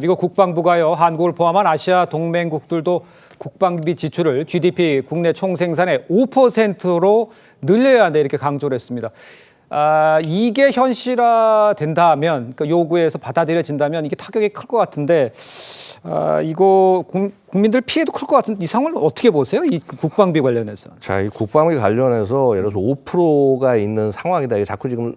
미국 국방부가요, 한국을 포함한 아시아 동맹국들도 국방비 지출을 GDP 국내 총생산의 5%로 늘려야 한다 이렇게 강조를 했습니다. 이게 현실화된다면, 그러니까 요구에서 받아들여진다면 이게 타격이 클 것 같은데, 이거 국민들 피해도 클 것 같은데 이 상황을 어떻게 보세요? 이 국방비 관련해서. 자, 이 국방비 관련해서 예를 들어서 5%가 있는 상황이다. 이게 자꾸 지금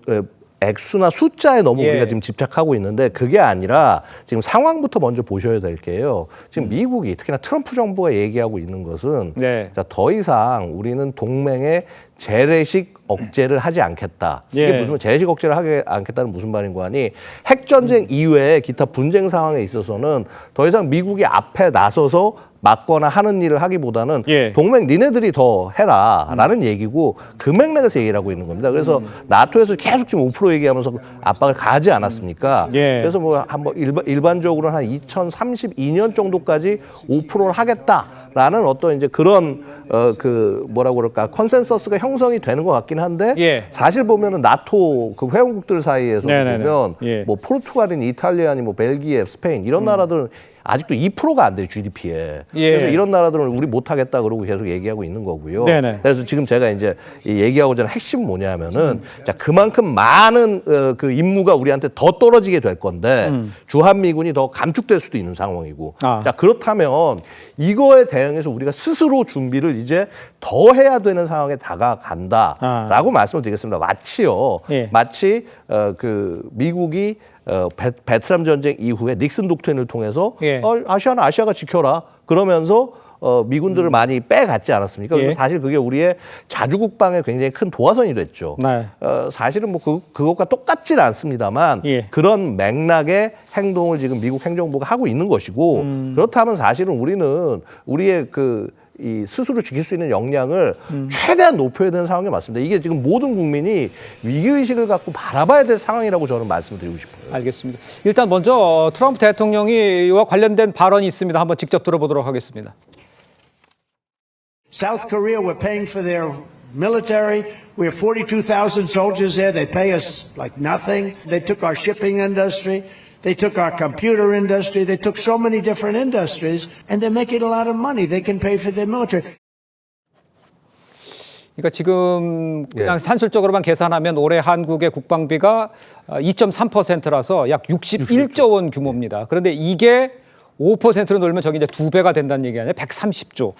액수나 숫자에 너무 우리가 지금 집착하고 있는데 그게 아니라 지금 상황부터 먼저 보셔야 될 게요. 지금 미국이 특히나 트럼프 정부가 얘기하고 있는 것은 자, 더 이상 우리는 동맹의 재래식 억제를 하지 않겠다. 이게 무슨 재래식 억제를 하지 않겠다는 무슨 말인가 하니 핵전쟁 이외에 기타 분쟁 상황에 있어서는 더 이상 미국이 앞에 나서서 막거나 하는 일을 하기보다는 동맹 니네들이 더 해라라는 얘기고 그 맥락에서 얘기를 하고 있는 겁니다. 그래서 나토에서 계속 지금 5% 얘기하면서 압박을 가하지 않았습니까? 그래서 뭐 한번 일반적으로 한 2032년 정도까지 5%를 하겠다라는 어떤 이제 그런 그 뭐라고 그럴까 컨센서스가 형성이 되는 것 같긴 한데 사실 보면은 나토 그 회원국들 사이에서 보면 뭐 포르투갈이니 이탈리아니 뭐 벨기에, 스페인 이런 나라들은 아직도 2%가 안 돼요, GDP에. 그래서 이런 나라들은 우리 못하겠다 그러고 계속 얘기하고 있는 거고요. 그래서 지금 제가 이제 얘기하고자 하는 핵심은 뭐냐면은 자, 그만큼 많은 그 임무가 우리한테 더 떨어지게 될 건데 주한미군이 더 감축될 수도 있는 상황이고. 자, 그렇다면 이거에 대응해서 우리가 스스로 준비를 이제 더 해야 되는 상황에 다가간다라고 말씀을 드리겠습니다. 마치 그 미국이 베트남 전쟁 이후에 닉슨 독트린을 통해서 아시아는 아시아가 지켜라 그러면서 미군들을 많이 빼갔지 않았습니까? 그래서 사실 그게 우리의 자주국방에 굉장히 큰 도화선이 됐죠. 사실은 뭐 그것과 똑같지는 않습니다만 그런 맥락의 행동을 지금 미국 행정부가 하고 있는 것이고 그렇다면 사실은 우리는 우리의 이 스스로 지킬 수 있는 역량을 최대한 높여야 되는 상황이 맞습니다. 이게 지금 모든 국민이 위기의식을 갖고 바라봐야 될 상황이라고 저는 말씀드리고 싶어요. 알겠습니다. 일단 먼저 트럼프 대통령이와 관련된 발언이 있습니다. 한번 직접 들어보도록 하겠습니다. South Korea, we're paying for their military. We have 42,000 soldiers there. They pay us like nothing. They took our shipping industry. They took our computer industry. They took so many different industries, and they're making a lot of money. They can pay for their military. 그러니까 지금 그냥 산술적으로만 계산하면 올해 한국의 국방비가 2.3%라서 약 61조 원 규모입니다. 그런데 이게 5%로 놀면 저기 이제 2배가 된다는 얘기 아니에요? 130조.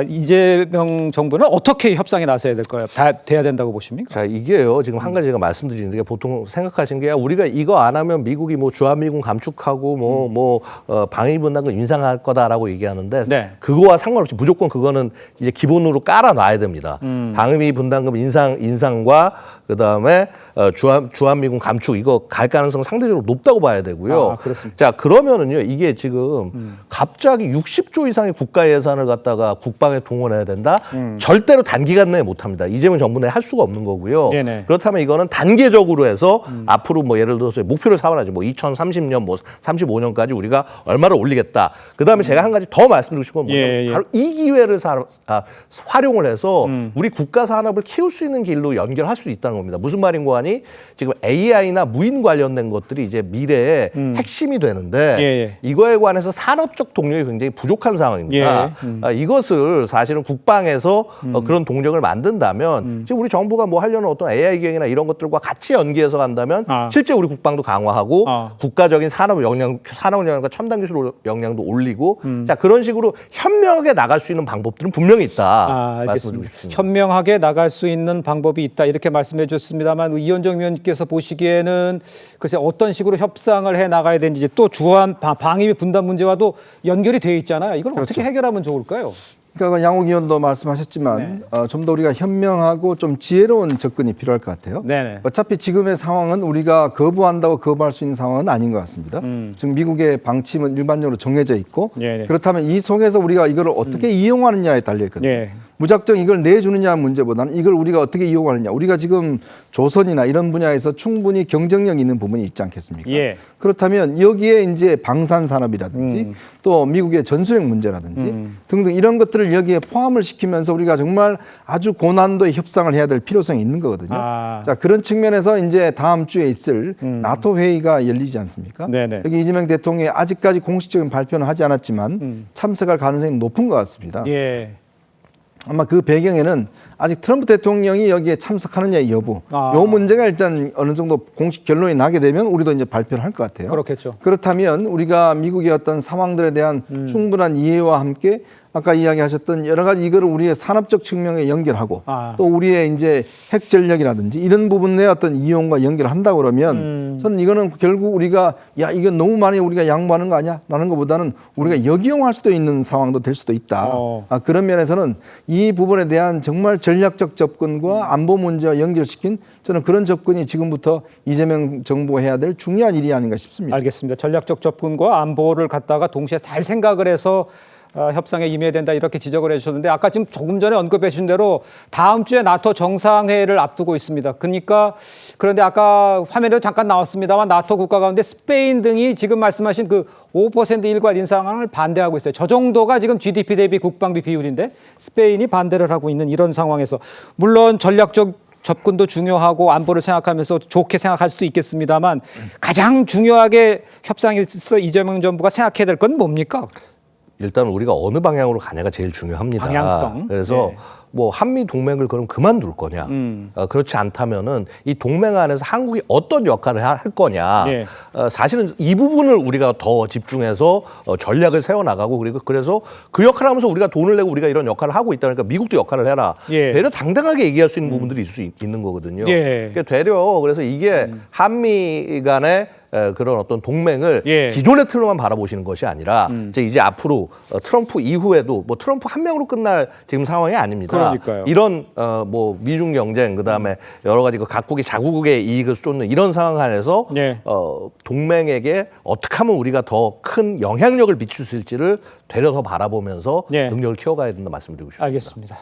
이재명 정부는 어떻게 협상에 나서야 될까요? 다 돼야 된다고 보십니까? 자, 이게요. 지금 한 가지 제가 말씀드리는 게 보통 생각하신 게 우리가 이거 안 하면 미국이 뭐 주한미군 감축하고 방위 분담금 인상할 거다라고 얘기하는데 그거와 상관없이 무조건 그거는 이제 기본으로 깔아놔야 됩니다. 방위 분담금 인상과 그다음에 주한미군 감축 이거 갈 가능성 상대적으로 높다고 봐야 되고요. 자, 그러면은요. 이게 지금 갑자기 60조 이상의 국가 예산을 갖다가 국방에 동원해야 된다? 절대로 단기간 내에 못합니다. 이재명 정부 내에 할 수가 없는 거고요. 그렇다면 이거는 단계적으로 해서 앞으로 뭐 예를 들어서 목표를 삼아야죠. 뭐 2030년, 뭐 35년까지 우리가 얼마를 올리겠다. 그다음에 제가 한 가지 더 말씀드리고 싶은 건 뭐냐면 바로 이 기회를 활용을 해서 우리 국가 산업을 키울 수 있는 길로 연결할 수 있다는 겁니다. 무슨 말인고 하니 지금 AI나 무인 관련된 것들이 이제 미래의 핵심이 되는데 이거에 관해서 산업적 동력이 굉장히 부족한 상황입니다. 이것을 사실은 국방에서 그런 동력을 만든다면 지금 우리 정부가 뭐 하려는 어떤 AI 기획이나 이런 것들과 같이 연계해서 간다면 실제 우리 국방도 강화하고 국가적인 산업 역량과 첨단 기술 역량도 올리고 자 그런 식으로 현명하게 나갈 수 있는 방법들은 분명히 있다. 말씀드리고 싶습니다. 현명하게 나갈 수 있는 방법이 있다 이렇게 말씀해 주셨습니다만 이현정 위원님께서 보시기에는 글쎄 어떤 식으로 협상을 해 나가야 되는지 또 주한 방위 분담 문제와도 연결이 되어 있잖아요. 이걸 어떻게 해결하면 좋을까요? 그러니까 양욱 의원도 말씀하셨지만 좀 더 우리가 현명하고 좀 지혜로운 접근이 필요할 것 같아요. 어차피 지금의 상황은 우리가 거부한다고 거부할 수 있는 상황은 아닌 것 같습니다. 지금 미국의 방침은 일반적으로 정해져 있고 그렇다면 이 속에서 우리가 이걸 어떻게 이용하느냐에 달려 있거든요. 무작정 이걸 내주느냐 문제보다는 이걸 우리가 어떻게 이용하느냐. 우리가 지금 조선이나 이런 분야에서 충분히 경쟁력 있는 부분이 있지 않겠습니까? 예. 그렇다면 여기에 이제 방산 산업이라든지 또 미국의 전술핵 문제라든지 등등 이런 것들을 여기에 포함을 시키면서 우리가 정말 아주 고난도의 협상을 해야 될 필요성이 있는 거거든요. 자, 그런 측면에서 이제 다음 주에 있을 나토 회의가 열리지 않습니까? 네네. 여기 이재명 대통령이 아직까지 공식적인 발표는 하지 않았지만 참석할 가능성이 높은 것 같습니다. 예. 아마 그 배경에는 아직 트럼프 대통령이 여기에 참석하느냐의 여부, 요 문제가 일단 어느 정도 공식 결론이 나게 되면 우리도 이제 발표를 할 것 같아요. 그렇겠죠. 그렇다면 우리가 미국의 어떤 상황들에 대한 충분한 이해와 함께 아까 이야기하셨던 여러 가지 이거를 우리의 산업적 측면에 연결하고 또 우리의 이제 핵 전력이라든지 이런 부분의 어떤 이용과 연결한다 그러면 저는 이거는 결국 우리가 야 이건 너무 많이 우리가 양보하는 거 아니야? 라는 것보다는 우리가 역이용할 수도 있는 상황도 될 수도 있다. 그런 면에서는 이 부분에 대한 정말 전략적 접근과 안보 문제와 연결시킨 저는 그런 접근이 지금부터 이재명 정부가 해야 될 중요한 일이 아닌가 싶습니다. 알겠습니다. 전략적 접근과 안보를 갖다가 동시에 잘 생각을 해서 협상에 임해야 된다 이렇게 지적을 해주셨는데 아까 지금 조금 전에 언급해 주신 대로 다음 주에 나토 정상회의를 앞두고 있습니다. 그러니까 그런데 아까 화면에도 잠깐 나왔습니다만 나토 국가 가운데 스페인 등이 지금 말씀하신 그 5% 일괄 인상을 반대하고 있어요. 저 정도가 지금 GDP 대비 국방비 비율인데 스페인이 반대를 하고 있는 이런 상황에서 물론 전략적 접근도 중요하고 안보를 생각하면서 좋게 생각할 수도 있겠습니다만 가장 중요하게 협상에서 이재명 정부가 생각해야 될 건 뭡니까? 일단 우리가 어느 방향으로 가냐가 제일 중요합니다. 방향성. 그래서 네. 뭐 한미 동맹을 그럼 그만둘 거냐? 그렇지 않다면은 이 동맹 안에서 한국이 어떤 역할을 할 거냐? 네. 사실은 이 부분을 우리가 더 집중해서 전략을 세워 나가고 그리고 그래서 그 역할을 하면서 우리가 돈을 내고 우리가 이런 역할을 하고 있다 그러니까 미국도 역할을 해라. 예. 되려 당당하게 얘기할 수 있는 부분들이 있을 수 있는 거거든요. 예. 그러니까 되려 그래서 이게 한미 간의 그런 어떤 동맹을 예. 기존의 틀로만 바라보시는 것이 아니라 이제 앞으로 트럼프 이후에도 뭐 트럼프 한 명으로 끝날 지금 상황이 아닙니다. 그러니까요. 이런 뭐 미중 경쟁 그다음에 여러 가지 그 각국이 자국의 이익을 쫓는 이런 상황 안에서 예. 동맹에게 어떻게 하면 우리가 더 큰 영향력을 미칠 수 있을지를 되려 더 바라보면서 예. 능력을 키워가야 된다 말씀드리고 싶습니다. 알겠습니다.